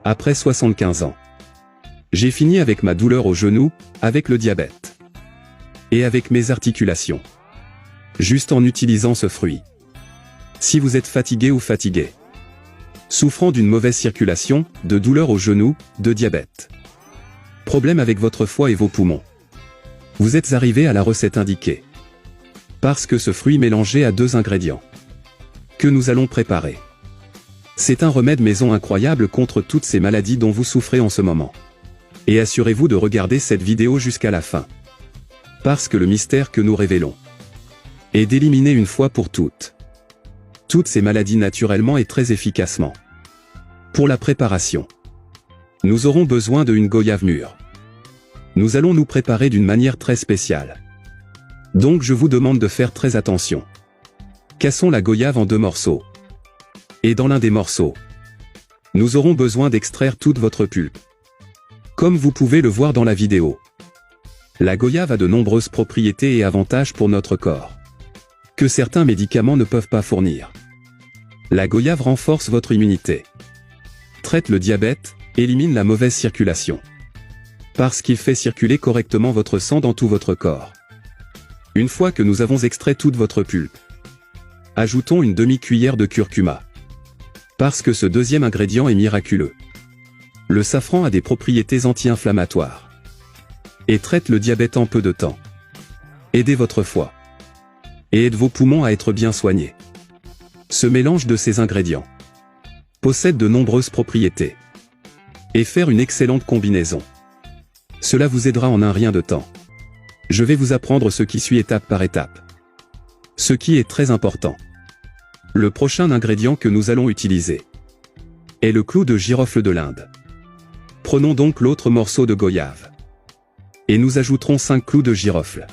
Après 75 ans. J'ai fini avec ma douleur au genou, avec le diabète. Et avec mes articulations. Juste en utilisant ce fruit. Si vous êtes fatigué ou fatigué. Souffrant d'une mauvaise circulation, de douleur au genou, de diabète. Problème avec votre foie et vos poumons. Vous êtes arrivé à la recette indiquée. Parce que ce fruit mélangé a 2 ingrédients. Que nous allons préparer. C'est un remède maison incroyable contre toutes ces maladies dont vous souffrez en ce moment. Et assurez-vous de regarder cette vidéo jusqu'à la fin. Parce que le mystère que nous révélons est d'éliminer une fois pour toutes ces maladies naturellement et très efficacement. Pour la préparation, nous aurons besoin d'une goyave mûre. Nous allons nous préparer d'une manière très spéciale. Donc je vous demande de faire très attention. Cassons la goyave en 2 morceaux. Et dans l'un des morceaux, nous aurons besoin d'extraire toute votre pulpe. Comme vous pouvez le voir dans la vidéo. La goyave a de nombreuses propriétés et avantages pour notre corps. Que certains médicaments ne peuvent pas fournir. La goyave renforce votre immunité. Traite le diabète, élimine la mauvaise circulation. Parce qu'il fait circuler correctement votre sang dans tout votre corps. Une fois que nous avons extrait toute votre pulpe, ajoutons une demi-cuillère de curcuma. Parce que ce deuxième ingrédient est miraculeux. Le safran a des propriétés anti-inflammatoires. Et traite le diabète en peu de temps. Aidez votre foie. Et aide vos poumons à être bien soignés. Ce mélange de ces ingrédients possède de nombreuses propriétés. Et faire une excellente combinaison. Cela vous aidera en un rien de temps. Je vais vous apprendre ce qui suit étape par étape. Ce qui est très important. Le prochain ingrédient que nous allons utiliser est le clou de girofle de l'Inde. Prenons donc l'autre morceau de goyave. Et nous ajouterons 5 clous de girofle.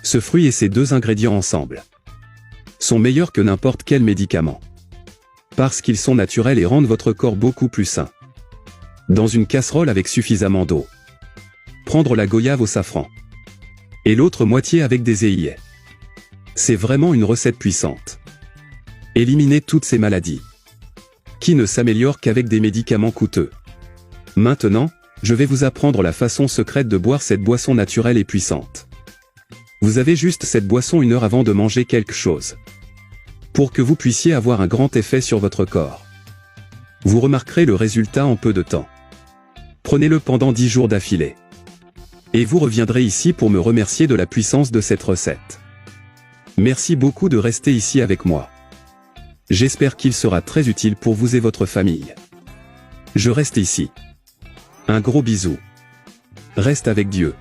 Ce fruit et ces 2 ingrédients ensemble sont meilleurs que n'importe quel médicament. Parce qu'ils sont naturels et rendent votre corps beaucoup plus sain. Dans une casserole avec suffisamment d'eau. Prendre la goyave au safran. Et l'autre moitié avec des œillets. C'est vraiment une recette puissante. Éliminez toutes ces maladies. Qui ne s'améliorent qu'avec des médicaments coûteux. Maintenant, je vais vous apprendre la façon secrète de boire cette boisson naturelle et puissante. Vous avez juste cette boisson 1 heure avant de manger quelque chose. Pour que vous puissiez avoir un grand effet sur votre corps. Vous remarquerez le résultat en peu de temps. Prenez-le pendant 10 jours d'affilée. Et vous reviendrez ici pour me remercier de la puissance de cette recette. Merci beaucoup de rester ici avec moi. J'espère qu'il sera très utile pour vous et votre famille. Je reste ici. Un gros bisou. Reste avec Dieu.